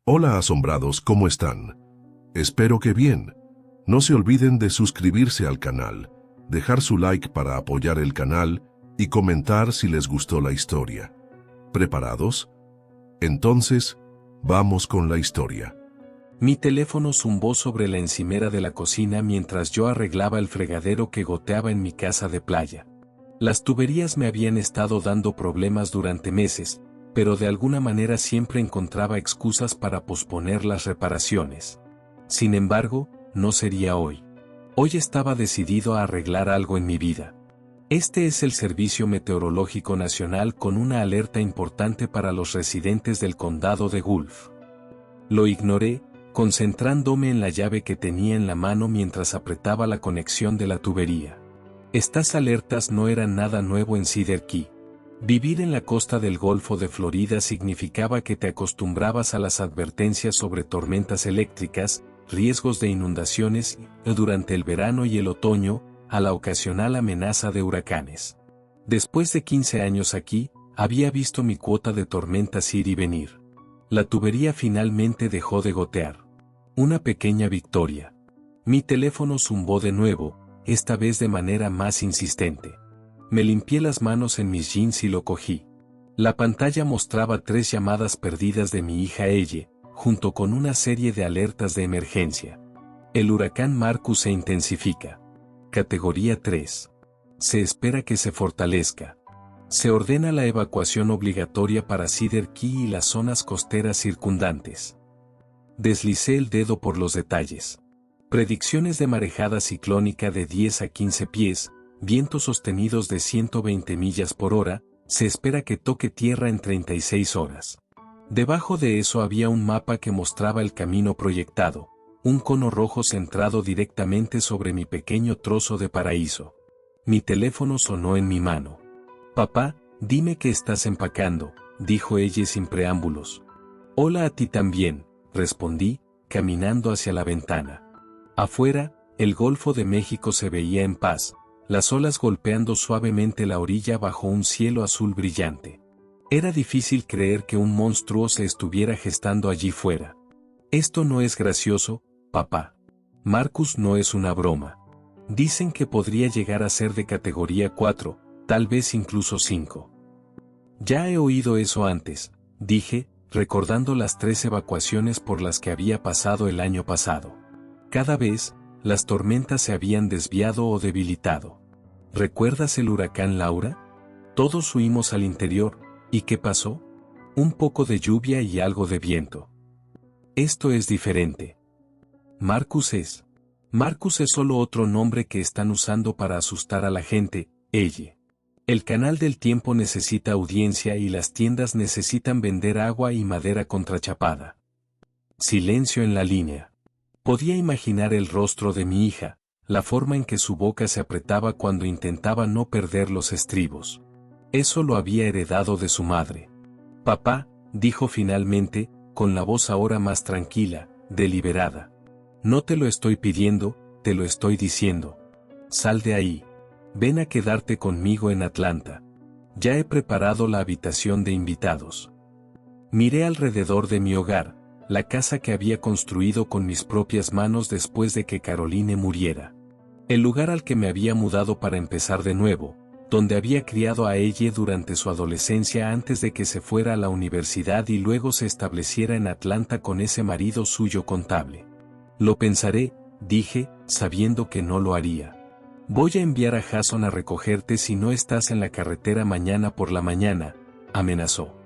Hola asombrados, ¿cómo están? Espero que bien. No se olviden de suscribirse al canal, dejar su like para apoyar el canal y comentar si les gustó la historia. ¿Preparados? Entonces, vamos con la historia. Mi teléfono zumbó sobre la encimera de la cocina mientras yo arreglaba el fregadero que goteaba en mi casa de playa. Las tuberías me habían estado dando problemas durante meses, pero de alguna manera siempre encontraba excusas para posponer las reparaciones. Sin embargo, no sería hoy. Hoy estaba decidido a arreglar algo en mi vida. Este es el Servicio Meteorológico Nacional con una alerta importante para los residentes del condado de Gulf. Lo ignoré, concentrándome en la llave que tenía en la mano mientras apretaba la conexión de la tubería. Estas alertas no eran nada nuevo en Cedar Key. Vivir en la costa del Golfo de Florida significaba que te acostumbrabas a las advertencias sobre tormentas eléctricas, riesgos de inundaciones y, durante el verano y el otoño, a la ocasional amenaza de huracanes. Después de 15 años aquí, había visto mi cuota de tormentas ir y venir. La tubería finalmente dejó de gotear. Una pequeña victoria. Mi teléfono zumbó de nuevo, esta vez de manera más insistente. Me limpié las manos en mis jeans y lo cogí. La pantalla mostraba 3 llamadas perdidas de mi hija Elle, junto con una serie de alertas de emergencia. El huracán Marcus se intensifica. Categoría 3. Se espera que se fortalezca. Se ordena la evacuación obligatoria para Cedar Key y las zonas costeras circundantes. Deslicé el dedo por los detalles. Predicciones de marejada ciclónica de 10 a 15 pies, vientos sostenidos de 120 millas por hora, se espera que toque tierra en 36 horas. Debajo de eso había un mapa que mostraba el camino proyectado, un cono rojo centrado directamente sobre mi pequeño trozo de paraíso. Mi teléfono sonó en mi mano. «Papá, dime que estás empacando», dijo ella sin preámbulos. «Hola a ti también», respondí, caminando hacia la ventana. Afuera, el Golfo de México se veía en paz, las olas golpeando suavemente la orilla bajo un cielo azul brillante. Era difícil creer que un monstruo se estuviera gestando allí fuera. «Esto no es gracioso, papá. Marcus no es una broma. Dicen que podría llegar a ser de categoría 4, tal vez incluso 5. Ya he oído eso antes», dije, recordando las 3 evacuaciones por las que había pasado el año pasado. Cada vez, las tormentas se habían desviado o debilitado. ¿Recuerdas el huracán Laura? Todos huimos al interior, ¿y qué pasó? Un poco de lluvia y algo de viento. Esto es diferente. Marcus es solo otro nombre que están usando para asustar a la gente, Elle. El canal del tiempo necesita audiencia y las tiendas necesitan vender agua y madera contrachapada. Silencio en la línea. Podía imaginar el rostro de mi hija, la forma en que su boca se apretaba cuando intentaba no perder los estribos. Eso lo había heredado de su madre. «Papá», dijo finalmente, con la voz ahora más tranquila, deliberada. «No te lo estoy pidiendo, te lo estoy diciendo. Sal de ahí. Ven a quedarte conmigo en Atlanta. Ya he preparado la habitación de invitados». Miré alrededor de mi hogar, la casa que había construido con mis propias manos después de que Caroline muriera. El lugar al que me había mudado para empezar de nuevo, donde había criado a ella durante su adolescencia antes de que se fuera a la universidad y luego se estableciera en Atlanta con ese marido suyo contable. «Lo pensaré», dije, sabiendo que no lo haría. «Voy a enviar a Jason a recogerte si no estás en la carretera mañana por la mañana», amenazó.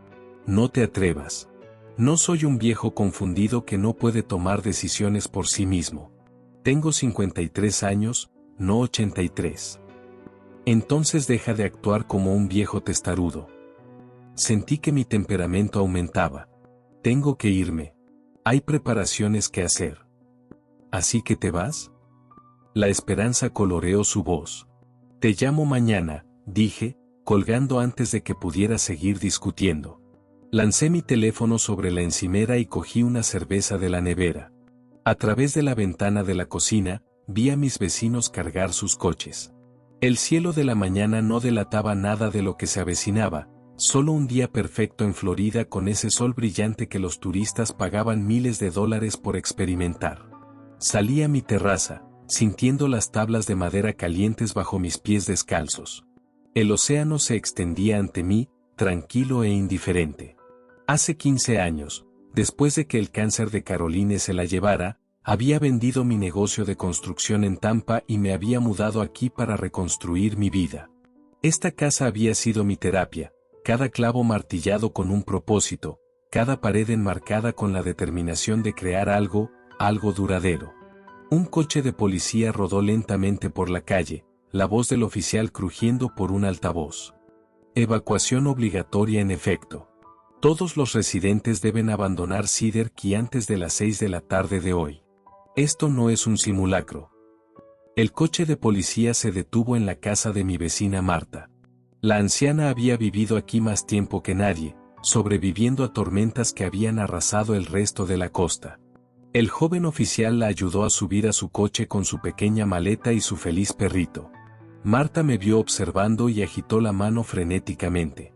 «No te atrevas. No soy un viejo confundido que no puede tomar decisiones por sí mismo. Tengo 53 años, no 83. Entonces deja de actuar como un viejo testarudo». Sentí que mi temperamento aumentaba. «Tengo que irme. Hay preparaciones que hacer». «¿Así que te vas?» La esperanza coloreó su voz. «Te llamo mañana», dije, colgando antes de que pudiera seguir discutiendo. Lancé mi teléfono sobre la encimera y cogí una cerveza de la nevera. A través de la ventana de la cocina, vi a mis vecinos cargar sus coches. El cielo de la mañana no delataba nada de lo que se avecinaba, Solo un día perfecto en Florida con ese sol brillante que los turistas pagaban miles de dólares por experimentar. Salí a mi terraza, sintiendo las tablas de madera calientes bajo mis pies descalzos. El océano se extendía ante mí, tranquilo e indiferente. Hace 15 años, después de que el cáncer de Caroline se la llevara, había vendido mi negocio de construcción en Tampa y me había mudado aquí para reconstruir mi vida. Esta casa había sido mi terapia, cada clavo martillado con un propósito, cada pared enmarcada con la determinación de crear algo duradero. Un coche de policía rodó lentamente por la calle, la voz del oficial crujiendo por un altavoz. Evacuación obligatoria en efecto. Todos los residentes deben abandonar Cedar Key antes de las 6 de la tarde de hoy. Esto no es un simulacro. El coche de policía se detuvo en la casa de mi vecina Marta. La anciana había vivido aquí más tiempo que nadie, sobreviviendo a tormentas que habían arrasado el resto de la costa. El joven oficial la ayudó a subir a su coche con su pequeña maleta y su feliz perrito. Marta me vio observando y agitó la mano frenéticamente.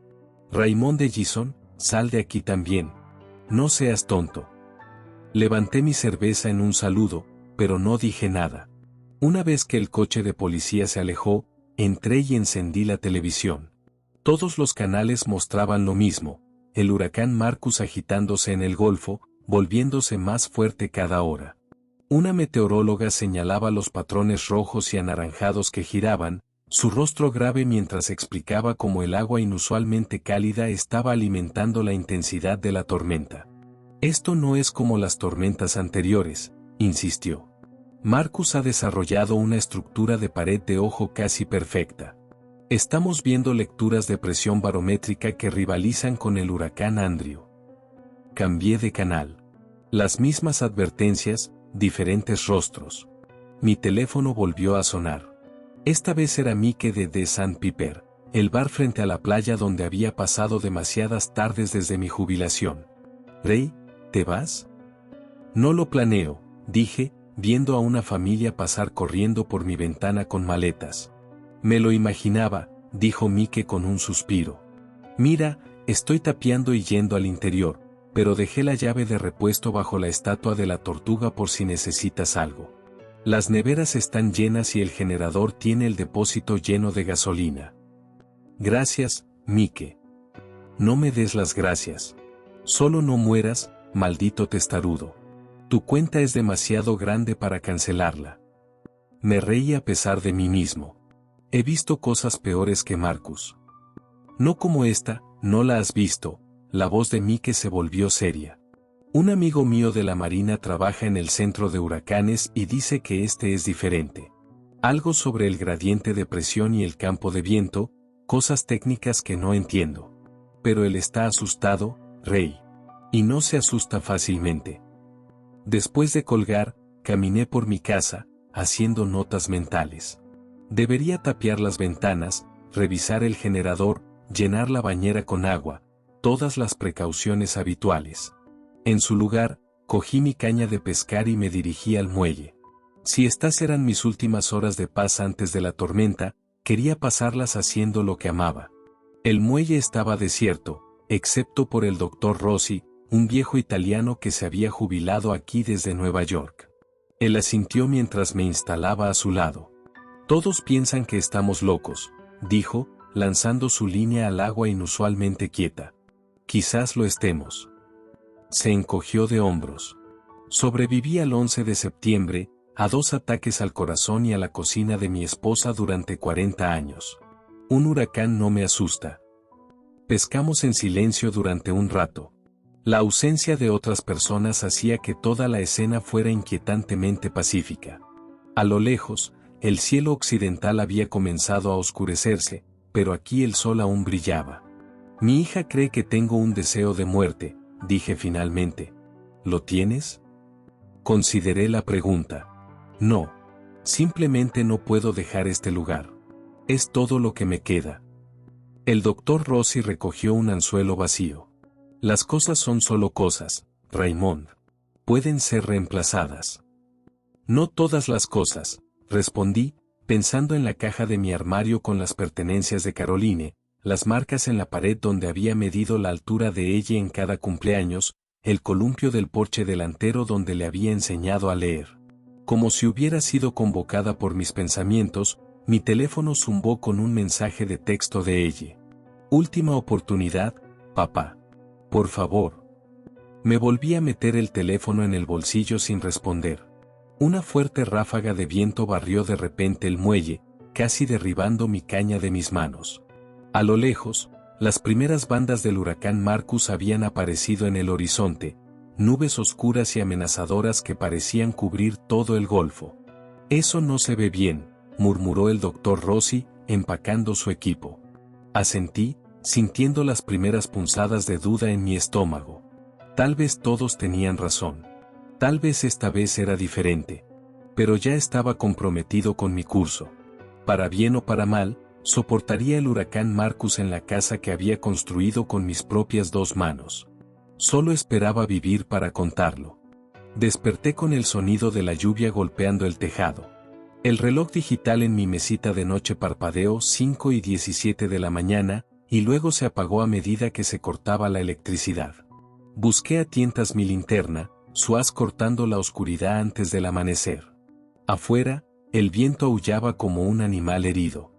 Raymond de Gison, sal de aquí también. No seas tonto. Levanté mi cerveza en un saludo, pero no dije nada. Una vez que el coche de policía se alejó, entré y encendí la televisión. Todos los canales mostraban lo mismo, el huracán Marcus agitándose en el Golfo, volviéndose más fuerte cada hora. Una meteoróloga señalaba los patrones rojos y anaranjados que giraban, su rostro grave mientras explicaba cómo el agua inusualmente cálida estaba alimentando la intensidad de la tormenta. Esto no es como las tormentas anteriores, insistió. Marcus ha desarrollado una estructura de pared de ojo casi perfecta. Estamos viendo lecturas de presión barométrica que rivalizan con el huracán Andrew. Cambié de canal. Las mismas advertencias, diferentes rostros. Mi teléfono volvió a sonar. Esta vez era Mike de The Sandpiper, el bar frente a la playa donde había pasado demasiadas tardes desde mi jubilación. Ray, ¿te vas? No lo planeo, dije, viendo a una familia pasar corriendo por mi ventana con maletas. Me lo imaginaba, dijo Mike con un suspiro. Mira, estoy tapiando y yendo al interior, pero dejé la llave de repuesto bajo la estatua de la tortuga por si necesitas algo. Las neveras están llenas y el generador tiene el depósito lleno de gasolina. Gracias, Mike. No me des las gracias. Solo no mueras, maldito testarudo. Tu cuenta es demasiado grande para cancelarla. Me reí a pesar de mí mismo. He visto cosas peores que Marcus. No como esta, no la has visto. La voz de Mike se volvió seria. Un amigo mío de la Marina trabaja en el centro de huracanes y dice que este es diferente. Algo sobre el gradiente de presión y el campo de viento, cosas técnicas que no entiendo. Pero él está asustado, Ray. Y no se asusta fácilmente. Después de colgar, caminé por mi casa, haciendo notas mentales. Debería tapiar las ventanas, revisar el generador, llenar la bañera con agua, todas las precauciones habituales. En su lugar, cogí mi caña de pescar y me dirigí al muelle. Si estas eran mis últimas horas de paz antes de la tormenta, quería pasarlas haciendo lo que amaba. El muelle estaba desierto, excepto por el Dr. Rossi, un viejo italiano que se había jubilado aquí desde Nueva York. Él asintió mientras me instalaba a su lado. Todos piensan que estamos locos, dijo, lanzando su línea al agua inusualmente quieta. Quizás lo estemos. Se encogió de hombros. Sobreviví al 11 de septiembre, a 2 ataques al corazón y a la cocina de mi esposa durante 40 años. Un huracán no me asusta. Pescamos en silencio durante un rato. La ausencia de otras personas hacía que toda la escena fuera inquietantemente pacífica. A lo lejos, el cielo occidental había comenzado a oscurecerse, pero aquí el sol aún brillaba. Mi hija cree que tengo un deseo de muerte, dije finalmente. ¿Lo tienes? Consideré la pregunta. No. Simplemente no puedo dejar este lugar. Es todo lo que me queda. El Dr. Rossi recogió un anzuelo vacío. Las cosas son solo cosas, Raymond. Pueden ser reemplazadas. No todas las cosas, respondí, pensando en la caja de mi armario con las pertenencias de Caroline, las marcas en la pared donde había medido la altura de ella en cada cumpleaños, el columpio del porche delantero donde le había enseñado a leer. Como si hubiera sido convocada por mis pensamientos, mi teléfono zumbó con un mensaje de texto de ella. Última oportunidad, papá. Por favor. Me volví a meter el teléfono en el bolsillo sin responder. Una fuerte ráfaga de viento barrió de repente el muelle, casi derribando mi caña de mis manos. A lo lejos, las primeras bandas del huracán Marcus habían aparecido en el horizonte, nubes oscuras y amenazadoras que parecían cubrir todo el golfo. Eso no se ve bien, murmuró el doctor Rossi, empacando su equipo. Asentí, sintiendo las primeras punzadas de duda en mi estómago. Tal vez todos tenían razón. Tal vez esta vez era diferente. Pero ya estaba comprometido con mi curso. Para bien o para mal, soportaría el huracán Marcus en la casa que había construido con mis propias 2 manos. Solo esperaba vivir para contarlo. Desperté con el sonido de la lluvia golpeando el tejado. El reloj digital en mi mesita de noche parpadeó 5:17 de la mañana, y luego se apagó a medida que se cortaba la electricidad. Busqué a tientas mi linterna, su haz cortando la oscuridad antes del amanecer. Afuera, el viento aullaba como un animal herido.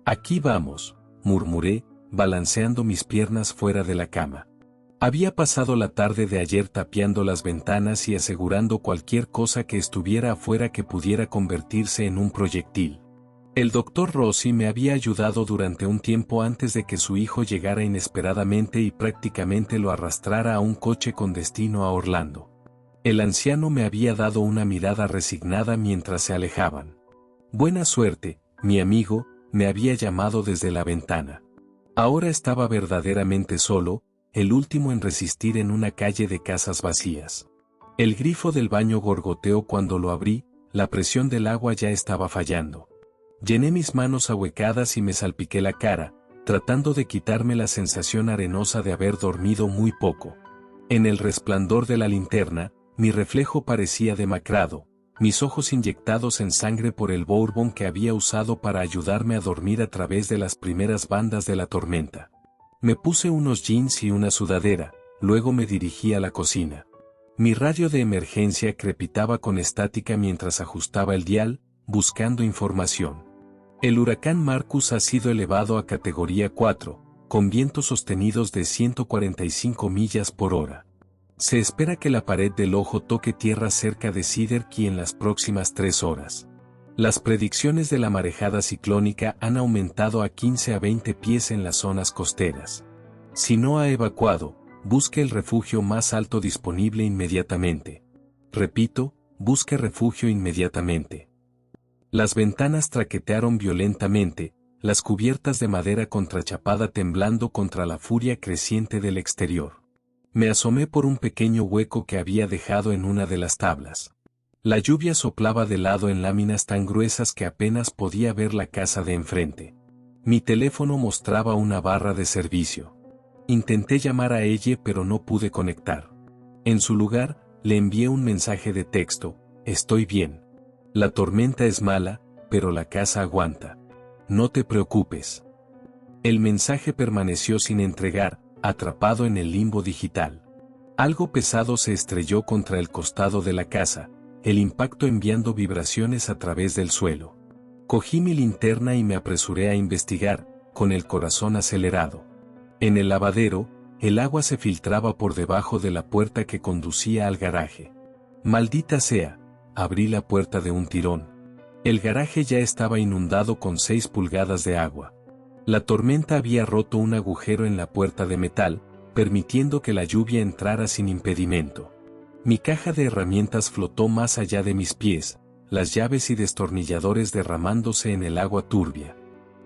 Aquí vamos, murmuré, balanceando mis piernas fuera de la cama. Había pasado la tarde de ayer tapiando las ventanas y asegurando cualquier cosa que estuviera afuera que pudiera convertirse en un proyectil. El doctor Rossi me había ayudado durante un tiempo antes de que su hijo llegara inesperadamente y prácticamente lo arrastrara a un coche con destino a Orlando. El anciano me había dado una mirada resignada mientras se alejaban. Buena suerte, mi amigo, me había llamado desde la ventana. Ahora estaba verdaderamente solo, el último en resistir en una calle de casas vacías. El grifo del baño gorgoteó cuando lo abrí, la presión del agua ya estaba fallando. Llené mis manos ahuecadas y me salpiqué la cara, tratando de quitarme la sensación arenosa de haber dormido muy poco. En el resplandor de la linterna, mi reflejo parecía demacrado, mis ojos inyectados en sangre por el bourbon que había usado para ayudarme a dormir a través de las primeras bandas de la tormenta. Me puse unos jeans y una sudadera, luego me dirigí a la cocina. Mi radio de emergencia crepitaba con estática mientras ajustaba el dial, buscando información. El huracán Marcus ha sido elevado a categoría 4, con vientos sostenidos de 145 millas por hora. Se espera que la pared del ojo toque tierra cerca de Cedar Key en las próximas 3 horas. Las predicciones de la marejada ciclónica han aumentado a 15 a 20 pies en las zonas costeras. Si no ha evacuado, busque el refugio más alto disponible inmediatamente. Repito, busque refugio inmediatamente. Las ventanas traquetearon violentamente, las cubiertas de madera contrachapada temblando contra la furia creciente del exterior. Me asomé por un pequeño hueco que había dejado en una de las tablas. La lluvia soplaba de lado en láminas tan gruesas que apenas podía ver la casa de enfrente. Mi teléfono mostraba una barra de servicio. Intenté llamar a ella pero no pude conectar. En su lugar, le envié un mensaje de texto: estoy bien. La tormenta es mala, pero la casa aguanta. No te preocupes. El mensaje permaneció sin entregar, atrapado en el limbo digital. Algo pesado se estrelló contra el costado de la casa, el impacto enviando vibraciones a través del suelo. Cogí mi linterna y me apresuré a investigar, con el corazón acelerado. En el lavadero, el agua se filtraba por debajo de la puerta que conducía al garaje. Maldita sea, abrí la puerta de un tirón. El garaje ya estaba inundado con 6 pulgadas de agua. La tormenta había roto un agujero en la puerta de metal, permitiendo que la lluvia entrara sin impedimento. Mi caja de herramientas flotó más allá de mis pies, las llaves y destornilladores derramándose en el agua turbia.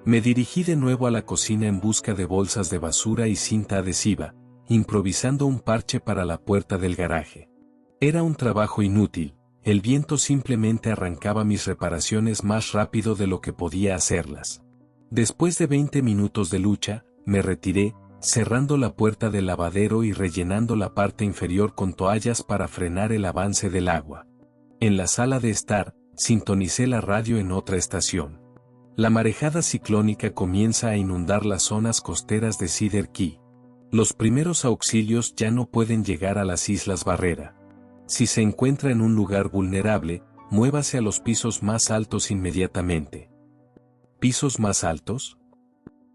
Me dirigí de nuevo a la cocina en busca de bolsas de basura y cinta adhesiva, improvisando un parche para la puerta del garaje. Era un trabajo inútil, el viento simplemente arrancaba mis reparaciones más rápido de lo que podía hacerlas. Después de 20 minutos de lucha, me retiré, cerrando la puerta del lavadero y rellenando la parte inferior con toallas para frenar el avance del agua. En la sala de estar, sintonicé la radio en otra estación. La marejada ciclónica comienza a inundar las zonas costeras de Cedar Key. Los primeros auxilios ya no pueden llegar a las Islas Barrera. Si se encuentra en un lugar vulnerable, muévase a los pisos más altos inmediatamente. ¿Pisos más altos?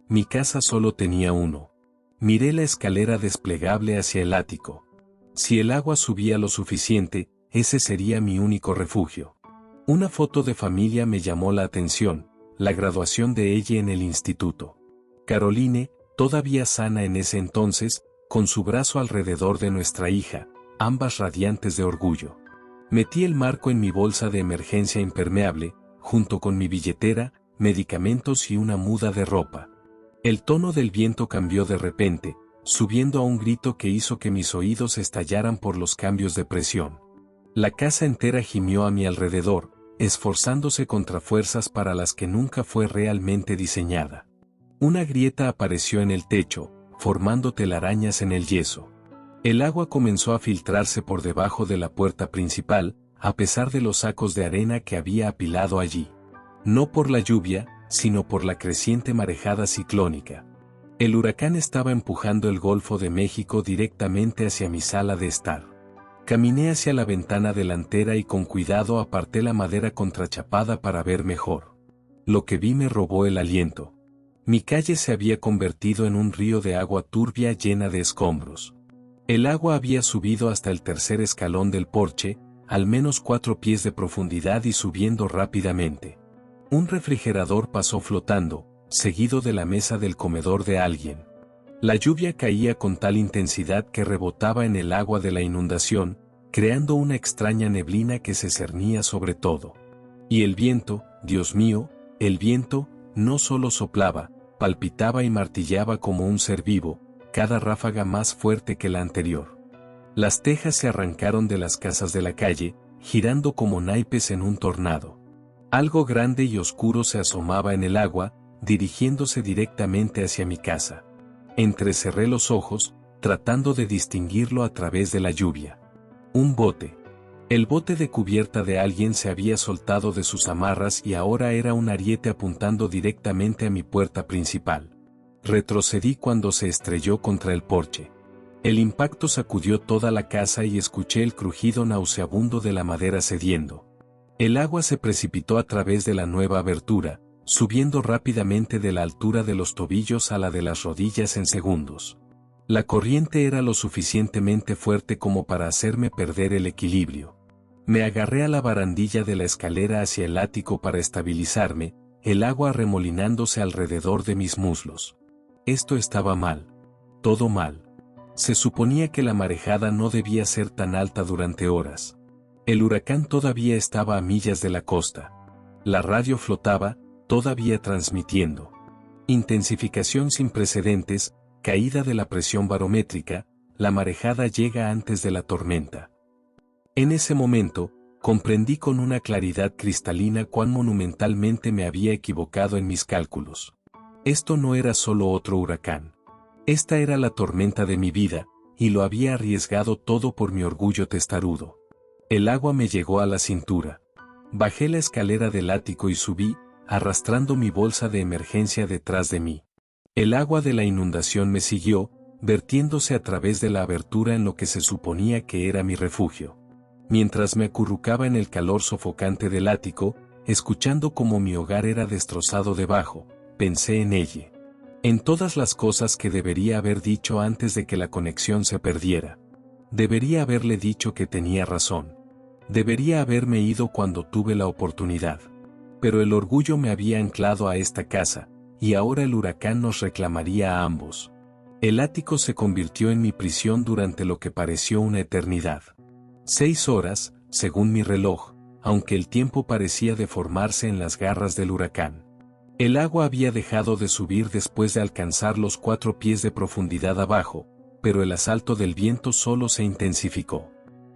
Mi casa solo tenía uno. Miré la escalera desplegable hacia el ático. Si el agua subía lo suficiente, ese sería mi único refugio. Una foto de familia me llamó la atención, la graduación de ella en el instituto. Caroline, todavía sana en ese entonces, con su brazo alrededor de nuestra hija, ambas radiantes de orgullo. Metí el marco en mi bolsa de emergencia impermeable, junto con mi billetera, medicamentos y una muda de ropa. El tono del viento cambió de repente, subiendo a un grito que hizo que mis oídos estallaran por los cambios de presión. La casa entera gimió a mi alrededor, esforzándose contra fuerzas para las que nunca fue realmente diseñada. Una grieta apareció en el techo, formando telarañas en el yeso. El agua comenzó a filtrarse por debajo de la puerta principal, a pesar de los sacos de arena que había apilado allí. No por la lluvia, sino por la creciente marejada ciclónica. El huracán estaba empujando el Golfo de México directamente hacia mi sala de estar. Caminé hacia la ventana delantera y con cuidado aparté la madera contrachapada para ver mejor. Lo que vi me robó el aliento. Mi calle se había convertido en un río de agua turbia llena de escombros. El agua había subido hasta el tercer escalón del porche, al menos 4 pies de profundidad y subiendo rápidamente. Un refrigerador pasó flotando, seguido de la mesa del comedor de alguien. La lluvia caía con tal intensidad que rebotaba en el agua de la inundación, creando una extraña neblina que se cernía sobre todo. Y el viento, Dios mío, el viento, no solo soplaba, palpitaba y martillaba como un ser vivo, cada ráfaga más fuerte que la anterior. Las tejas se arrancaron de las casas de la calle, girando como naipes en un tornado. Algo grande y oscuro se asomaba en el agua, dirigiéndose directamente hacia mi casa. Entrecerré los ojos, tratando de distinguirlo a través de la lluvia. Un bote. El bote de cubierta de alguien se había soltado de sus amarras y ahora era un ariete apuntando directamente a mi puerta principal. Retrocedí cuando se estrelló contra el porche. El impacto sacudió toda la casa y escuché el crujido nauseabundo de la madera cediendo. El agua se precipitó a través de la nueva abertura, subiendo rápidamente de la altura de los tobillos a la de las rodillas en segundos. La corriente era lo suficientemente fuerte como para hacerme perder el equilibrio. Me agarré a la barandilla de la escalera hacia el ático para estabilizarme, el agua arremolinándose alrededor de mis muslos. Esto estaba mal. Todo mal. Se suponía que la marejada no debía ser tan alta durante horas. El huracán todavía estaba a millas de la costa. La radio flotaba, todavía transmitiendo. Intensificación sin precedentes, caída de la presión barométrica, la marejada llega antes de la tormenta. En ese momento, comprendí con una claridad cristalina cuán monumentalmente me había equivocado en mis cálculos. Esto no era solo otro huracán. Esta era la tormenta de mi vida, y lo había arriesgado todo por mi orgullo testarudo. El agua me llegó a la cintura. Bajé la escalera del ático y subí, arrastrando mi bolsa de emergencia detrás de mí. El agua de la inundación me siguió, vertiéndose a través de la abertura en lo que se suponía que era mi refugio. Mientras me acurrucaba en el calor sofocante del ático, escuchando cómo mi hogar era destrozado debajo, pensé en ella. En todas las cosas que debería haber dicho antes de que la conexión se perdiera. Debería haberle dicho que tenía razón. Debería haberme ido cuando tuve la oportunidad. Pero el orgullo me había anclado a esta casa, y ahora el huracán nos reclamaría a ambos. El ático se convirtió en mi prisión durante lo que pareció una eternidad. 6 horas, según mi reloj, aunque el tiempo parecía deformarse en las garras del huracán. El agua había dejado de subir después de alcanzar los 4 pies de profundidad abajo, pero el asalto del viento solo se intensificó.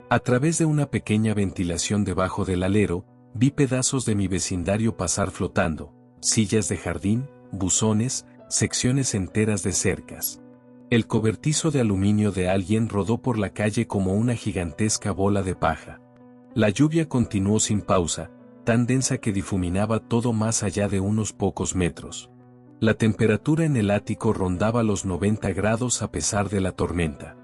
A través de una pequeña ventilación debajo del alero, vi pedazos de mi vecindario pasar flotando, sillas de jardín, buzones, secciones enteras de cercas. El cobertizo de aluminio de alguien rodó por la calle como una gigantesca bola de paja. La lluvia continuó sin pausa, tan densa que difuminaba todo más allá de unos pocos metros. La temperatura en el ático rondaba los 90 grados a pesar de la tormenta.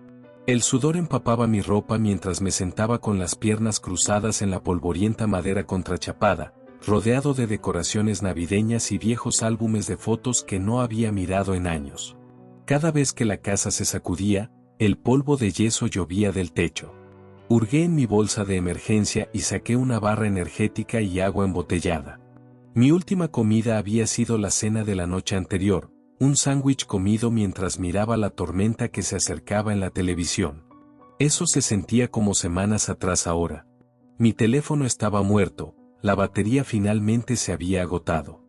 El sudor empapaba mi ropa mientras me sentaba con las piernas cruzadas en la polvorienta madera contrachapada, rodeado de decoraciones navideñas y viejos álbumes de fotos que no había mirado en años. Cada vez que la casa se sacudía, el polvo de yeso llovía del techo. Hurgué en mi bolsa de emergencia y saqué una barra energética y agua embotellada. Mi última comida había sido la cena de la noche anterior, un sándwich comido mientras miraba la tormenta que se acercaba en la televisión. Eso se sentía como semanas atrás ahora. Mi teléfono estaba muerto, la batería finalmente se había agotado.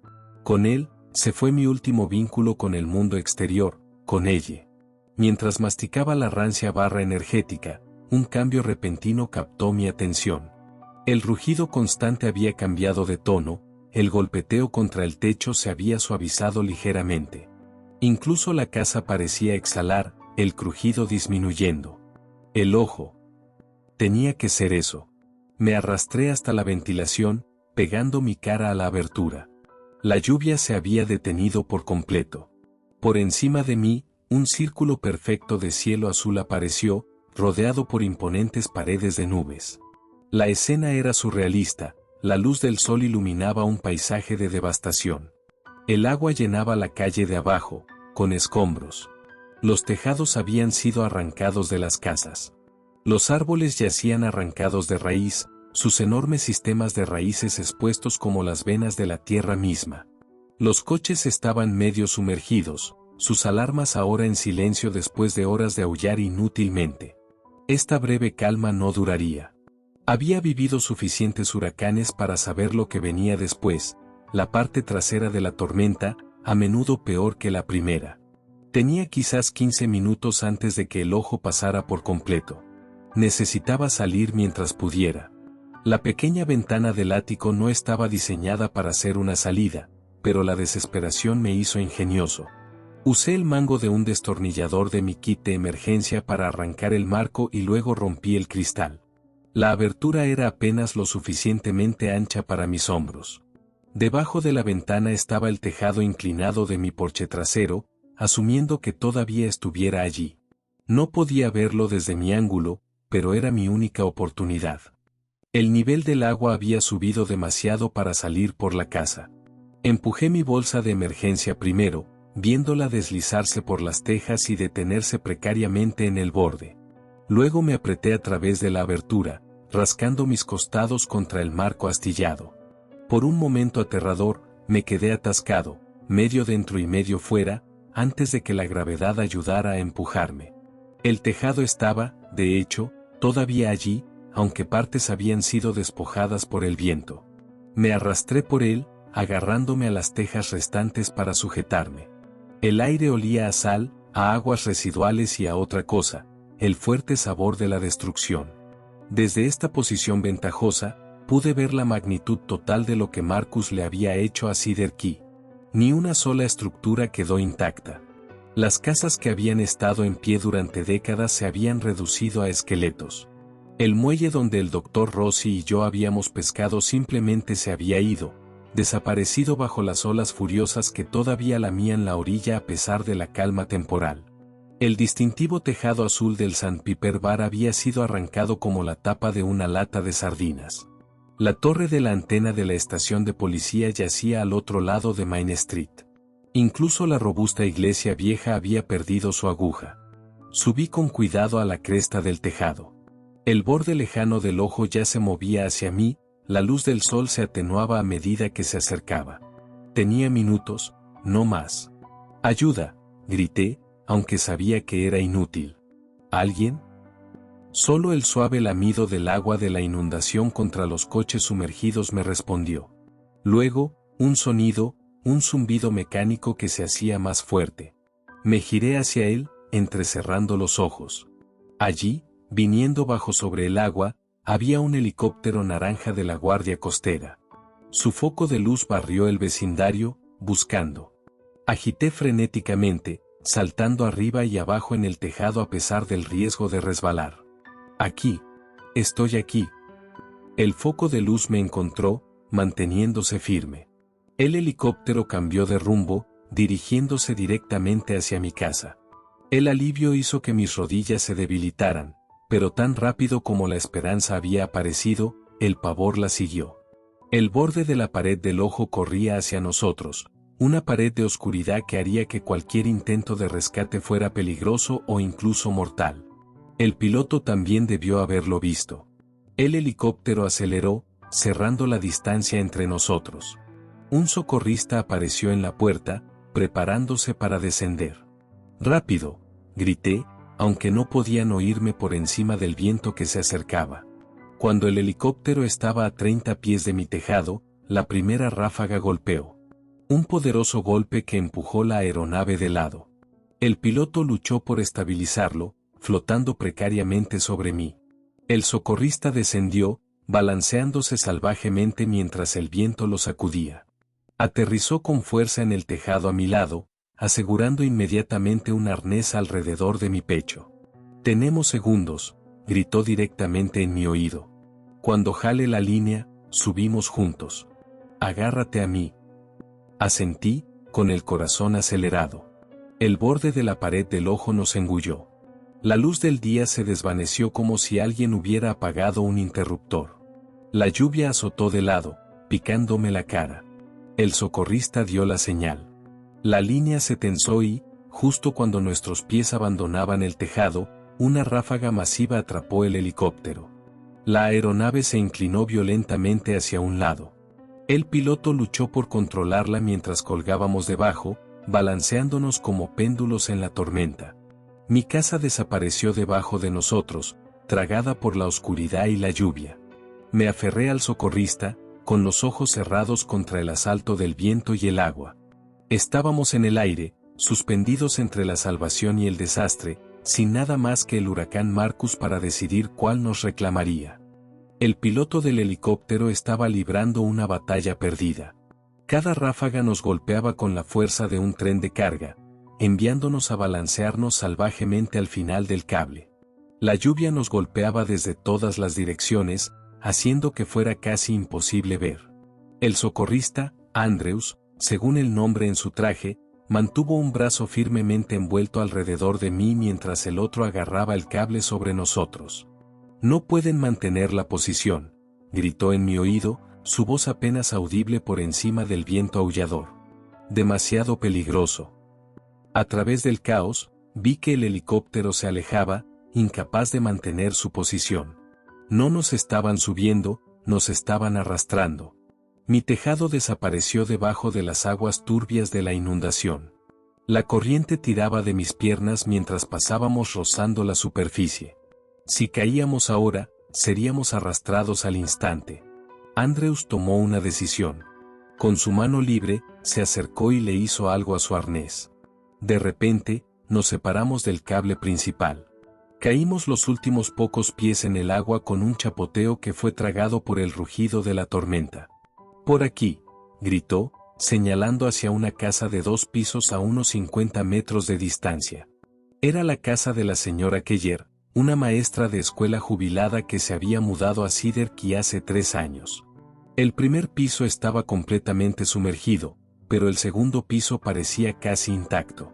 Con él, se fue mi último vínculo con el mundo exterior, con ella. Mientras masticaba la rancia barra energética, un cambio repentino captó mi atención. El rugido constante había cambiado de tono, el golpeteo contra el techo se había suavizado ligeramente. Incluso la casa parecía exhalar, el crujido disminuyendo. El ojo. Tenía que ser eso. Me arrastré hasta la ventilación, pegando mi cara a la abertura. La lluvia se había detenido por completo. Por encima de mí, un círculo perfecto de cielo azul apareció, rodeado por imponentes paredes de nubes. La escena era surrealista, la luz del sol iluminaba un paisaje de devastación. El agua llenaba la calle de abajo, con escombros. Los tejados habían sido arrancados de las casas. Los árboles yacían arrancados de raíz, sus enormes sistemas de raíces expuestos como las venas de la tierra misma. Los coches estaban medio sumergidos, sus alarmas ahora en silencio después de horas de aullar inútilmente. Esta breve calma no duraría. Había vivido suficientes huracanes para saber lo que venía después, la parte trasera de la tormenta, a menudo peor que la primera. Tenía quizás 15 minutos antes de que el ojo pasara por completo. Necesitaba salir mientras pudiera. La pequeña ventana del ático no estaba diseñada para ser una salida, pero la desesperación me hizo ingenioso. Usé el mango de un destornillador de mi kit de emergencia para arrancar el marco y luego rompí el cristal. La abertura era apenas lo suficientemente ancha para mis hombros. Debajo de la ventana estaba el tejado inclinado de mi porche trasero, asumiendo que todavía estuviera allí. No podía verlo desde mi ángulo, pero era mi única oportunidad. El nivel del agua había subido demasiado para salir por la casa. Empujé mi bolsa de emergencia primero, viéndola deslizarse por las tejas y detenerse precariamente en el borde. Luego me apreté a través de la abertura, rascando mis costados contra el marco astillado. Por un momento aterrador, me quedé atascado, medio dentro y medio fuera, antes de que la gravedad ayudara a empujarme. El tejado estaba, de hecho, todavía allí, aunque partes habían sido despojadas por el viento. Me arrastré por él, agarrándome a las tejas restantes para sujetarme. El aire olía a sal, a aguas residuales y a otra cosa, el fuerte sabor de la destrucción. Desde esta posición ventajosa, pude ver la magnitud total de lo que Marcus le había hecho a Cedar Key. Ni una sola estructura quedó intacta. Las casas que habían estado en pie durante décadas se habían reducido a esqueletos. El muelle donde el Dr. Rossi y yo habíamos pescado simplemente se había ido, desaparecido bajo las olas furiosas que todavía lamían la orilla a pesar de la calma temporal. El distintivo tejado azul del Sandpiper Bar había sido arrancado como la tapa de una lata de sardinas. La torre de la antena de la estación de policía yacía al otro lado de Main Street. Incluso la robusta iglesia vieja había perdido su aguja. Subí con cuidado a la cresta del tejado. El borde lejano del ojo ya se movía hacia mí, la luz del sol se atenuaba a medida que se acercaba. Tenía minutos, no más. «¡Ayuda!», grité, aunque sabía que era inútil. ¿Alguien? Solo el suave lamido del agua de la inundación contra los coches sumergidos me respondió. Luego, un sonido, un zumbido mecánico que se hacía más fuerte. Me giré hacia él, entrecerrando los ojos. Allí, viniendo bajo sobre el agua, había un helicóptero naranja de la Guardia Costera. Su foco de luz barrió el vecindario, buscando. Agité frenéticamente, saltando arriba y abajo en el tejado a pesar del riesgo de resbalar. «Aquí. Estoy aquí». El foco de luz me encontró, manteniéndose firme. El helicóptero cambió de rumbo, dirigiéndose directamente hacia mi casa. El alivio hizo que mis rodillas se debilitaran, pero tan rápido como la esperanza había aparecido, el pavor la siguió. El borde de la pared del ojo corría hacia nosotros, una pared de oscuridad que haría que cualquier intento de rescate fuera peligroso o incluso mortal. El piloto también debió haberlo visto. El helicóptero aceleró, cerrando la distancia entre nosotros. Un socorrista apareció en la puerta, preparándose para descender. «¡Rápido!», grité, aunque no podían oírme por encima del viento que se acercaba. Cuando el helicóptero estaba a 30 pies de mi tejado, la primera ráfaga golpeó. Un poderoso golpe que empujó la aeronave de lado. El piloto luchó por estabilizarlo, flotando precariamente sobre mí. El socorrista descendió, balanceándose salvajemente mientras el viento lo sacudía. Aterrizó con fuerza en el tejado a mi lado, asegurando inmediatamente un arnés alrededor de mi pecho. «Tenemos segundos», gritó directamente en mi oído. «Cuando jale la línea, subimos juntos. Agárrate a mí». Asentí, con el corazón acelerado. El borde de la pared del ojo nos engulló. La luz del día se desvaneció como si alguien hubiera apagado un interruptor. La lluvia azotó de lado, picándome la cara. El socorrista dio la señal. La línea se tensó y, justo cuando nuestros pies abandonaban el tejado, una ráfaga masiva atrapó el helicóptero. La aeronave se inclinó violentamente hacia un lado. El piloto luchó por controlarla mientras colgábamos debajo, balanceándonos como péndulos en la tormenta. Mi casa desapareció debajo de nosotros, tragada por la oscuridad y la lluvia. Me aferré al socorrista, con los ojos cerrados contra el asalto del viento y el agua. Estábamos en el aire, suspendidos entre la salvación y el desastre, sin nada más que el huracán Marcus para decidir cuál nos reclamaría. El piloto del helicóptero estaba librando una batalla perdida. Cada ráfaga nos golpeaba con la fuerza de un tren de carga, enviándonos a balancearnos salvajemente al final del cable. La lluvia nos golpeaba desde todas las direcciones, haciendo que fuera casi imposible ver. El socorrista, Andrews, según el nombre en su traje, mantuvo un brazo firmemente envuelto alrededor de mí mientras el otro agarraba el cable sobre nosotros. «No pueden mantener la posición», gritó en mi oído, su voz apenas audible por encima del viento aullador. «Demasiado peligroso». A través del caos, vi que el helicóptero se alejaba, incapaz de mantener su posición. No nos estaban subiendo, nos estaban arrastrando. Mi tejado desapareció debajo de las aguas turbias de la inundación. La corriente tiraba de mis piernas mientras pasábamos rozando la superficie. Si caíamos ahora, seríamos arrastrados al instante. Andrews tomó una decisión. Con su mano libre, se acercó y le hizo algo a su arnés. De repente, nos separamos del cable principal. Caímos los últimos pocos pies en el agua con un chapoteo que fue tragado por el rugido de la tormenta. «Por aquí», gritó, señalando hacia una casa de 2 pisos a unos 50 metros de distancia. Era la casa de la señora Keller, una maestra de escuela jubilada que se había mudado a Cedar Key hace 3 años. El primer piso estaba completamente sumergido, pero el segundo piso parecía casi intacto.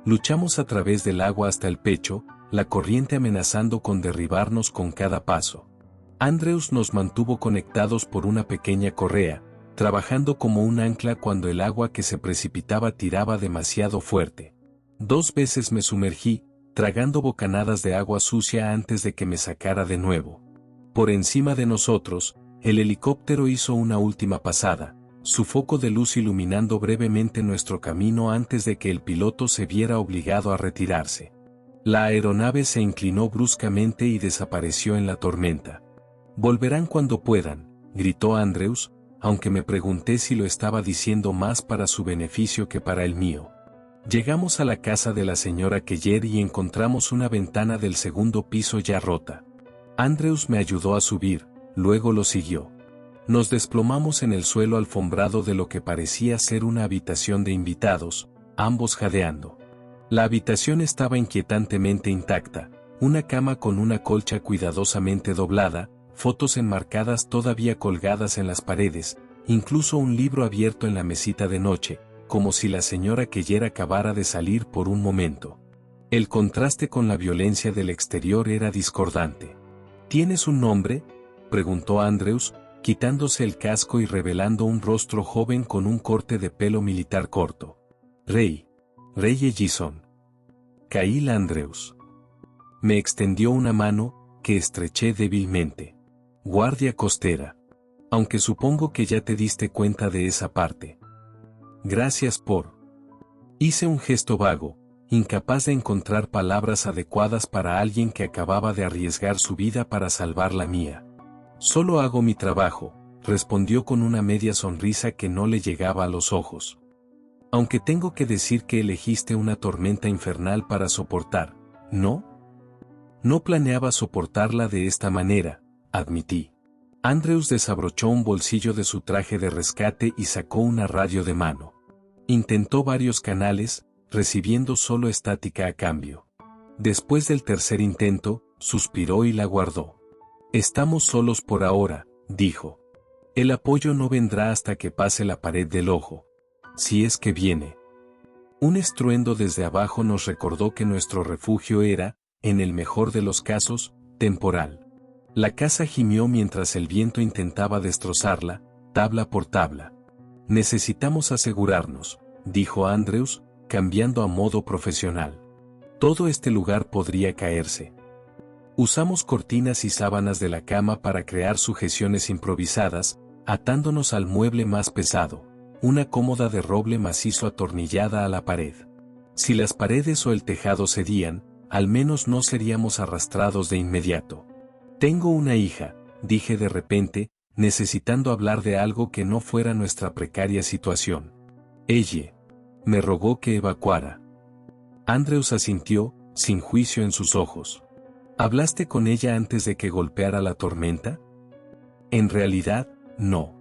Luchamos a través del agua hasta el pecho, la corriente amenazando con derribarnos con cada paso. Andrews nos mantuvo conectados por una pequeña correa, trabajando como un ancla cuando el agua que se precipitaba tiraba demasiado fuerte. 2 veces me sumergí, tragando bocanadas de agua sucia antes de que me sacara de nuevo. Por encima de nosotros, el helicóptero hizo una última pasada, su foco de luz iluminando brevemente nuestro camino antes de que el piloto se viera obligado a retirarse. La aeronave se inclinó bruscamente y desapareció en la tormenta. «Volverán cuando puedan», gritó Andrews, aunque me pregunté si lo estaba diciendo más para su beneficio que para el mío. Llegamos a la casa de la señora Keller y encontramos una ventana del segundo piso ya rota. Andrews me ayudó a subir, luego lo siguió. Nos desplomamos en el suelo alfombrado de lo que parecía ser una habitación de invitados, ambos jadeando. La habitación estaba inquietantemente intacta, una cama con una colcha cuidadosamente doblada, fotos enmarcadas todavía colgadas en las paredes, incluso un libro abierto en la mesita de noche, como si la señora Keller acabara de salir por un momento. El contraste con la violencia del exterior era discordante. ¿Tienes un nombre?, preguntó Andrews, quitándose el casco y revelando un rostro joven con un corte de pelo militar corto. Ray Ellison. Kyle Andrews. Me extendió una mano, que estreché débilmente. Guardia costera. Aunque supongo que ya te diste cuenta de esa parte. Gracias por... Hice un gesto vago, incapaz de encontrar palabras adecuadas para alguien que acababa de arriesgar su vida para salvar la mía. Solo hago mi trabajo, respondió con una media sonrisa que no le llegaba a los ojos. Aunque tengo que decir que elegiste una tormenta infernal para soportar, ¿no? No planeaba soportarla de esta manera, admití. Andrews desabrochó un bolsillo de su traje de rescate y sacó una radio de mano. Intentó varios canales, recibiendo solo estática a cambio. Después del tercer intento, suspiró y la guardó. Estamos solos por ahora, dijo. El apoyo no vendrá hasta que pase la pared del ojo. Si es que viene. Un estruendo desde abajo nos recordó que nuestro refugio era, en el mejor de los casos, temporal. La casa gimió mientras el viento intentaba destrozarla, tabla por tabla. Necesitamos asegurarnos, dijo Andrews, cambiando a modo profesional. Todo este lugar podría caerse. Usamos cortinas y sábanas de la cama para crear sujeciones improvisadas, atándonos al mueble más pesado, una cómoda de roble macizo atornillada a la pared. Si las paredes o el tejado cedían, al menos no seríamos arrastrados de inmediato. Tengo una hija, dije de repente, necesitando hablar de algo que no fuera nuestra precaria situación. Ella me rogó que evacuara. Andrews asintió, sin juicio en sus ojos. ¿Hablaste con ella antes de que golpeara la tormenta? En realidad, no.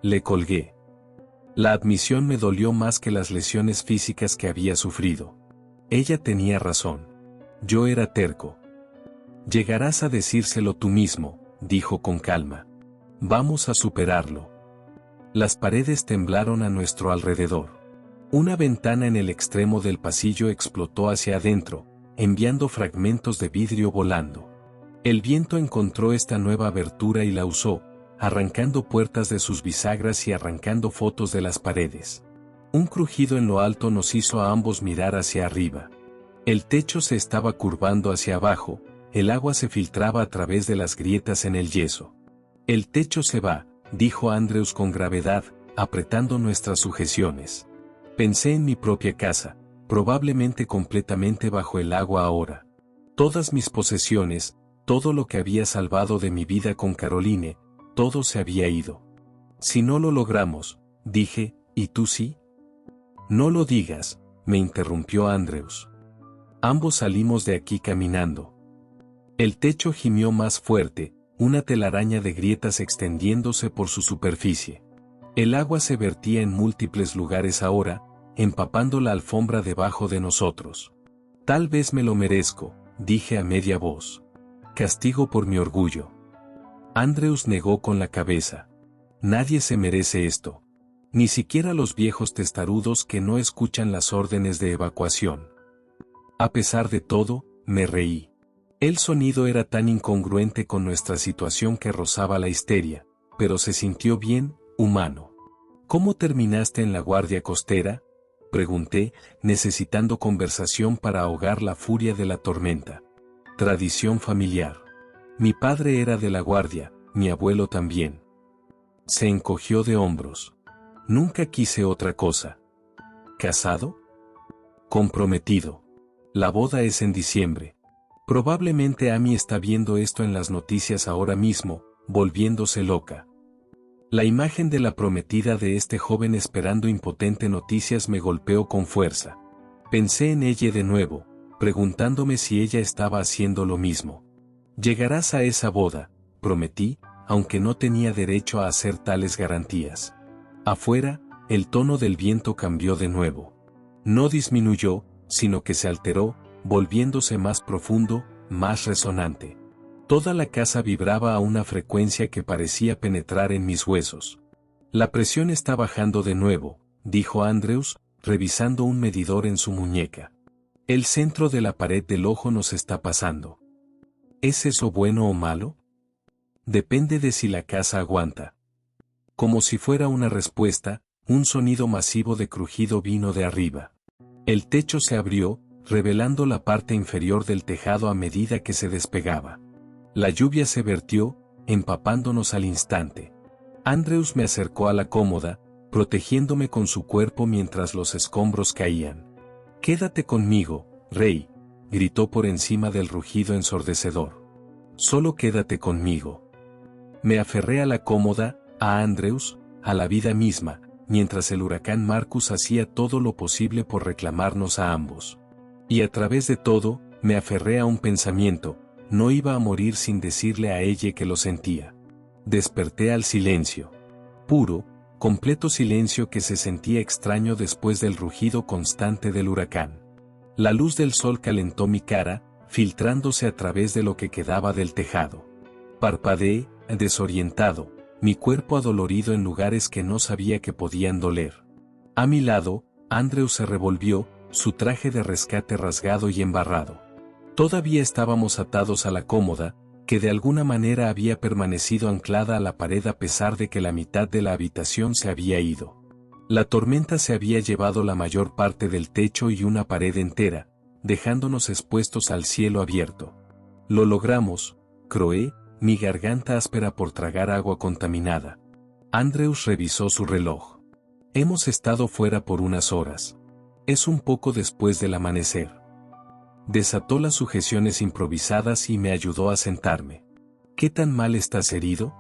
Le colgué. La admisión me dolió más que las lesiones físicas que había sufrido. Ella tenía razón. Yo era terco. Llegarás a decírselo tú mismo, dijo con calma. Vamos a superarlo. Las paredes temblaron a nuestro alrededor. Una ventana en el extremo del pasillo explotó hacia adentro, enviando fragmentos de vidrio volando. El viento encontró esta nueva abertura y la usó, arrancando puertas de sus bisagras y arrancando fotos de las paredes. Un crujido en lo alto nos hizo a ambos mirar hacia arriba. El techo se estaba curvando hacia abajo, el agua se filtraba a través de las grietas en el yeso. El techo se va, dijo Andrews con gravedad, apretando nuestras sujeciones. Pensé en mi propia casa, probablemente completamente bajo el agua ahora. Todas mis posesiones, todo lo que había salvado de mi vida con Caroline, todo se había ido. Si no lo logramos, dije, ¿y tú sí? No lo digas, me interrumpió Andrews. Ambos salimos de aquí caminando. El techo gimió más fuerte, una telaraña de grietas extendiéndose por su superficie. El agua se vertía en múltiples lugares ahora, empapando la alfombra debajo de nosotros. Tal vez me lo merezco, dije a media voz. Castigo por mi orgullo. Andrews negó con la cabeza. Nadie se merece esto. Ni siquiera los viejos testarudos que no escuchan las órdenes de evacuación. A pesar de todo, me reí. El sonido era tan incongruente con nuestra situación que rozaba la histeria, pero se sintió bien, humano. ¿Cómo terminaste en la guardia costera?, pregunté, necesitando conversación para ahogar la furia de la tormenta. Tradición familiar. Mi padre era de la guardia, mi abuelo también. Se encogió de hombros. Nunca quise otra cosa. ¿Casado? Comprometido. La boda es en diciembre. Probablemente Amy está viendo esto en las noticias ahora mismo, volviéndose loca. La imagen de la prometida de este joven esperando impotente noticias me golpeó con fuerza. Pensé en ella de nuevo, preguntándome si ella estaba haciendo lo mismo. Llegarás a esa boda, prometí, aunque no tenía derecho a hacer tales garantías. Afuera, el tono del viento cambió de nuevo. No disminuyó, sino que se alteró, volviéndose más profundo, más resonante. Toda la casa vibraba a una frecuencia que parecía penetrar en mis huesos. La presión está bajando de nuevo, dijo Andrews, revisando un medidor en su muñeca. El centro de la pared del ojo nos está pasando. ¿Es eso bueno o malo? Depende de si la casa aguanta. Como si fuera una respuesta, un sonido masivo de crujido vino de arriba. El techo se abrió, revelando la parte inferior del tejado a medida que se despegaba. La lluvia se vertió, empapándonos al instante. Andrews me acercó a la cómoda, protegiéndome con su cuerpo mientras los escombros caían. «Quédate conmigo, Rey», gritó por encima del rugido ensordecedor. «Solo quédate conmigo». Me aferré a la cómoda, a Andrews, a la vida misma, mientras el huracán Marcus hacía todo lo posible por reclamarnos a ambos. Y a través de todo, me aferré a un pensamiento: no iba a morir sin decirle a ella que lo sentía. Desperté al silencio. Puro, completo silencio que se sentía extraño después del rugido constante del huracán. La luz del sol calentó mi cara, filtrándose a través de lo que quedaba del tejado. Parpadeé, desorientado, mi cuerpo adolorido en lugares que no sabía que podían doler. A mi lado, Andrew se revolvió, su traje de rescate rasgado y embarrado. Todavía estábamos atados a la cómoda, que de alguna manera había permanecido anclada a la pared a pesar de que la mitad de la habitación se había ido. La tormenta se había llevado la mayor parte del techo y una pared entera, dejándonos expuestos al cielo abierto. «Lo logramos», croé, mi garganta áspera por tragar agua contaminada. Andrews revisó su reloj. «Hemos estado fuera por unas horas. Es un poco después del amanecer». Desató las sujeciones improvisadas y me ayudó a sentarme. «¿Qué tan mal estás herido?»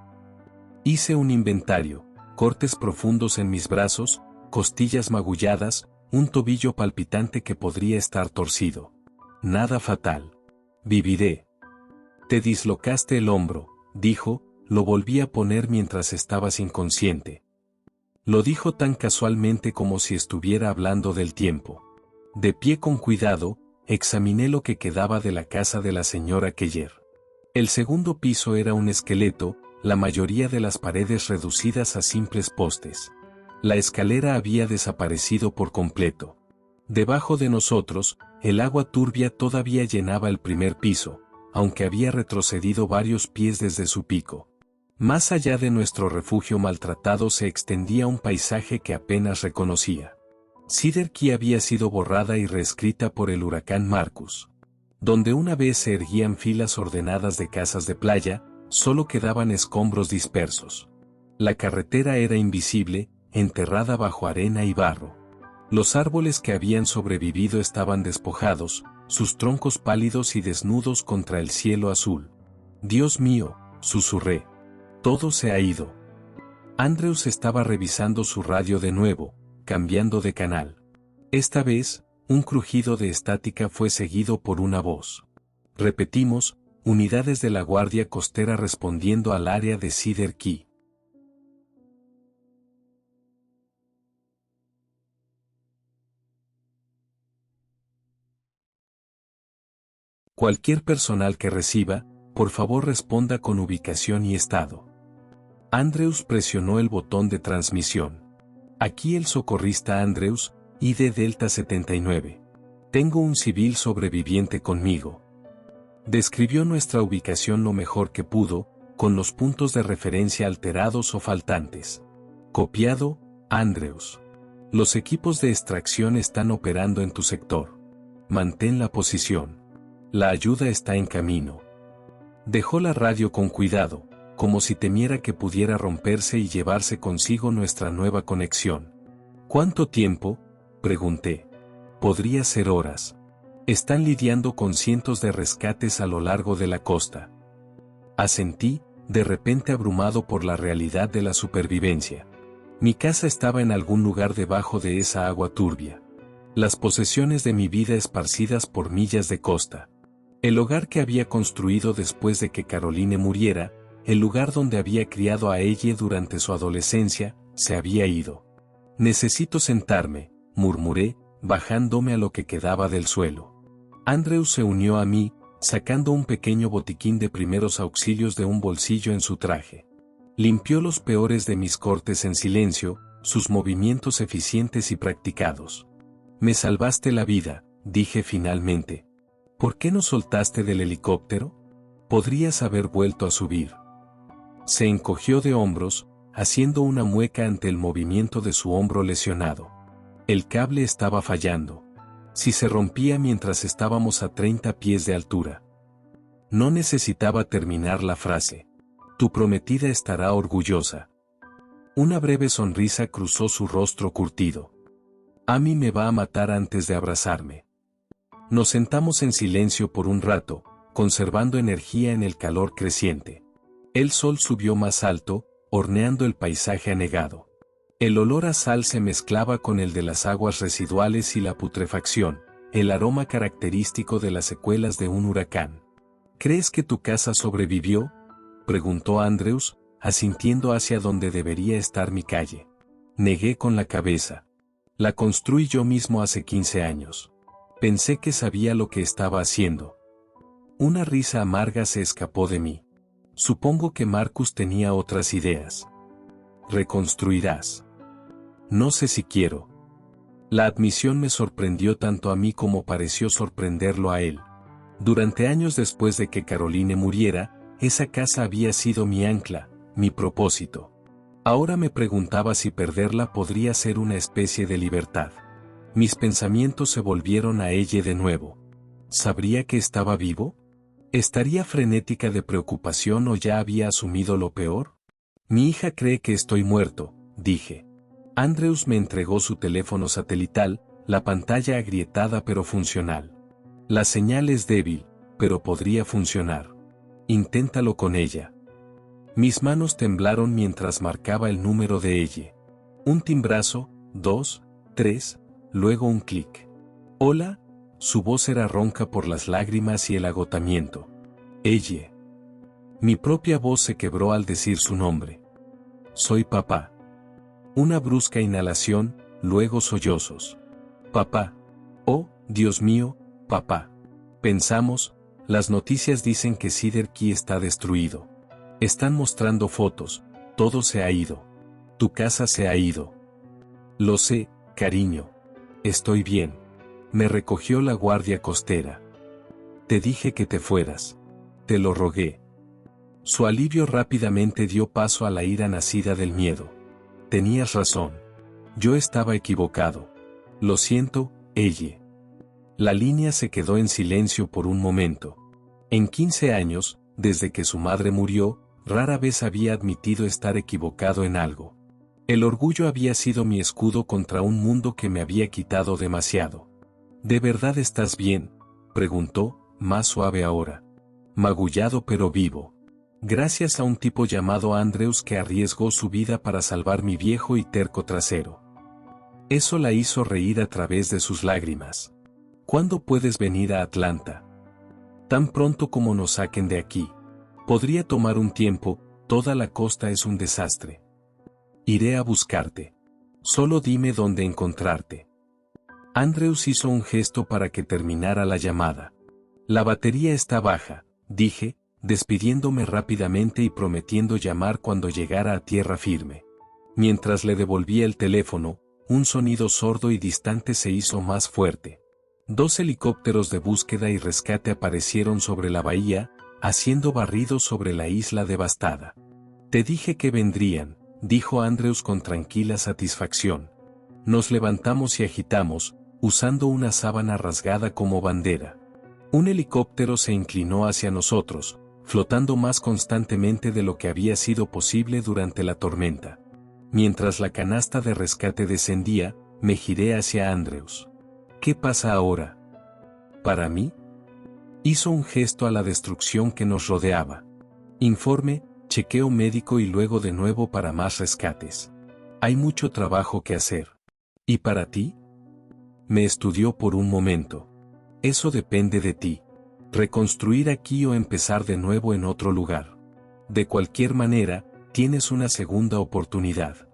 Hice un inventario: cortes profundos en mis brazos, costillas magulladas, un tobillo palpitante que podría estar torcido. «Nada fatal. Viviré». «Te dislocaste el hombro», dijo, lo volví a poner mientras estabas inconsciente. Lo dijo tan casualmente como si estuviera hablando del tiempo. De pie con cuidado, examiné lo que quedaba de la casa de la señora Keller. El segundo piso era un esqueleto, la mayoría de las paredes reducidas a simples postes. La escalera había desaparecido por completo. Debajo de nosotros, el agua turbia todavía llenaba el primer piso, aunque había retrocedido varios pies desde su pico. Más allá de nuestro refugio maltratado se extendía un paisaje que apenas reconocía. Cedar Key había sido borrada y reescrita por el huracán Marcus. Donde una vez se erguían filas ordenadas de casas de playa, solo quedaban escombros dispersos. La carretera era invisible, enterrada bajo arena y barro. Los árboles que habían sobrevivido estaban despojados, sus troncos pálidos y desnudos contra el cielo azul. «Dios mío», susurré. «Todo se ha ido». Andrews estaba revisando su radio de nuevo, cambiando de canal. Esta vez, un crujido de estática fue seguido por una voz. Repetimos: unidades de la Guardia Costera respondiendo al área de Cedar Key. Cualquier personal que reciba, por favor responda con ubicación y estado. Andrews presionó el botón de transmisión. Aquí el socorrista Andrews, ID Delta 79. Tengo un civil sobreviviente conmigo. Describió nuestra ubicación lo mejor que pudo, con los puntos de referencia alterados o faltantes. Copiado, Andrews. Los equipos de extracción están operando en tu sector. Mantén la posición. La ayuda está en camino. Dejó la radio con cuidado, como si temiera que pudiera romperse y llevarse consigo nuestra nueva conexión. «¿Cuánto tiempo?», pregunté. «Podría ser horas. Están lidiando con cientos de rescates a lo largo de la costa». Asentí, de repente abrumado por la realidad de la supervivencia. Mi casa estaba en algún lugar debajo de esa agua turbia. Las posesiones de mi vida esparcidas por millas de costa. El hogar que había construido después de que Caroline muriera, el lugar donde había criado a ella durante su adolescencia, se había ido. «Necesito sentarme», murmuré, bajándome a lo que quedaba del suelo. Andrews se unió a mí, sacando un pequeño botiquín de primeros auxilios de un bolsillo en su traje. Limpió los peores de mis cortes en silencio, sus movimientos eficientes y practicados. Me salvaste la vida, dije finalmente. ¿Por qué no soltaste del helicóptero? Podrías haber vuelto a subir. Se encogió de hombros, haciendo una mueca ante el movimiento de su hombro lesionado. El cable estaba fallando. Si se rompía mientras estábamos a 30 pies de altura. No necesitaba terminar la frase. Tu prometida estará orgullosa. Una breve sonrisa cruzó su rostro curtido. Amy me va a matar antes de abrazarme. Nos sentamos en silencio por un rato, conservando energía en el calor creciente. El sol subió más alto, horneando el paisaje anegado. El olor a sal se mezclaba con el de las aguas residuales y la putrefacción, el aroma característico de las secuelas de un huracán. ¿Crees que tu casa sobrevivió?, preguntó Andrews, asintiendo hacia donde debería estar mi calle. Negué con la cabeza. La construí yo mismo hace 15 años. Pensé que sabía lo que estaba haciendo. Una risa amarga se escapó de mí. Supongo que Marcus tenía otras ideas. Reconstruirás. No sé si quiero. La admisión me sorprendió tanto a mí como pareció sorprenderlo a él. Durante años después de que Caroline muriera, esa casa había sido mi ancla, mi propósito. Ahora me preguntaba si perderla podría ser una especie de libertad. Mis pensamientos se volvieron a ella de nuevo. ¿Sabría que estaba vivo? ¿Estaría frenética de preocupación o ya había asumido lo peor? Mi hija cree que estoy muerto, dije. Andrews me entregó su teléfono satelital, la pantalla agrietada pero funcional. La señal es débil, pero podría funcionar. Inténtalo con ella. Mis manos temblaron mientras marcaba el número de ella. Un timbrazo, 2, 3, luego un clic. Hola, su voz era ronca por las lágrimas y el agotamiento. Ella. Mi propia voz se quebró al decir su nombre. Soy papá. Una brusca inhalación, luego sollozos. Papá. Oh, Dios mío, papá. Pensamos, las noticias dicen que Cedar Key está destruido. Están mostrando fotos, todo se ha ido. Tu casa se ha ido. Lo sé, cariño. Estoy bien. Me recogió la guardia costera. Te dije que te fueras. Te lo rogué. Su alivio rápidamente dio paso a la ira nacida del miedo. Tenías razón. Yo estaba equivocado. Lo siento, ella. La línea se quedó en silencio por un momento. En 15 años, desde que su madre murió, rara vez había admitido estar equivocado en algo. El orgullo había sido mi escudo contra un mundo que me había quitado demasiado. ¿De verdad estás bien?, preguntó, más suave ahora. Magullado pero vivo. Gracias a un tipo llamado Andrews que arriesgó su vida para salvar mi viejo y terco trasero. Eso la hizo reír a través de sus lágrimas. ¿Cuándo puedes venir a Atlanta? Tan pronto como nos saquen de aquí. Podría tomar un tiempo, toda la costa es un desastre. Iré a buscarte. Solo dime dónde encontrarte. Andrews hizo un gesto para que terminara la llamada. La batería está baja, dije, despidiéndome rápidamente y prometiendo llamar cuando llegara a tierra firme. Mientras le devolvía el teléfono, un sonido sordo y distante se hizo más fuerte. 2 helicópteros de búsqueda y rescate aparecieron sobre la bahía, haciendo barridos sobre la isla devastada. Te dije que vendrían, dijo Andrews con tranquila satisfacción. Nos levantamos y agitamos, usando una sábana rasgada como bandera. Un helicóptero se inclinó hacia nosotros, flotando más constantemente de lo que había sido posible durante la tormenta. Mientras la canasta de rescate descendía, me giré hacia Andrews. ¿Qué pasa ahora? ¿Para mí? Hizo un gesto a la destrucción que nos rodeaba. Informe, chequeo médico y luego de nuevo para más rescates. Hay mucho trabajo que hacer. ¿Y para ti? Me estudió por un momento. Eso depende de ti. Reconstruir aquí o empezar de nuevo en otro lugar. De cualquier manera, tienes una segunda oportunidad.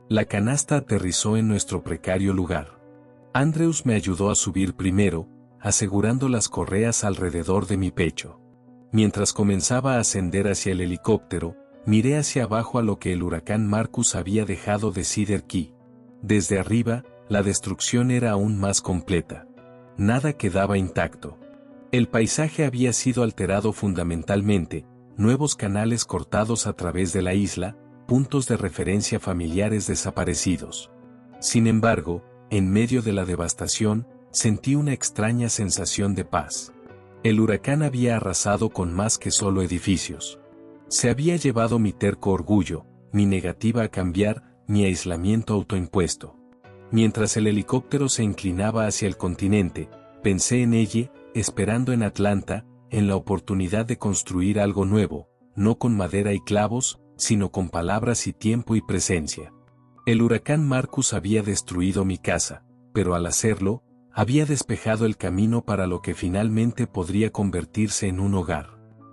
La canasta aterrizó en nuestro precario lugar. Andrews me ayudó a subir primero, asegurando las correas alrededor de mi pecho. Mientras comenzaba a ascender hacia el helicóptero, Miré hacia abajo a lo que el huracán Marcus había dejado de Cedar Key. Desde arriba, la destrucción era aún más completa. Nada quedaba intacto. El paisaje había sido alterado fundamentalmente, nuevos canales cortados a través de la isla, puntos de referencia familiares desaparecidos. Sin embargo, en medio de la devastación, sentí una extraña sensación de paz. El huracán había arrasado con más que solo edificios. Se había llevado mi terco orgullo, mi negativa a cambiar, mi aislamiento autoimpuesto. Mientras el helicóptero se inclinaba hacia el continente, pensé en ella, esperando en Atlanta, en la oportunidad de construir algo nuevo, no con madera y clavos, sino con palabras y tiempo y presencia. El huracán Marcus había destruido mi casa, pero al hacerlo, había despejado el camino para lo que finalmente podría convertirse en un hogar.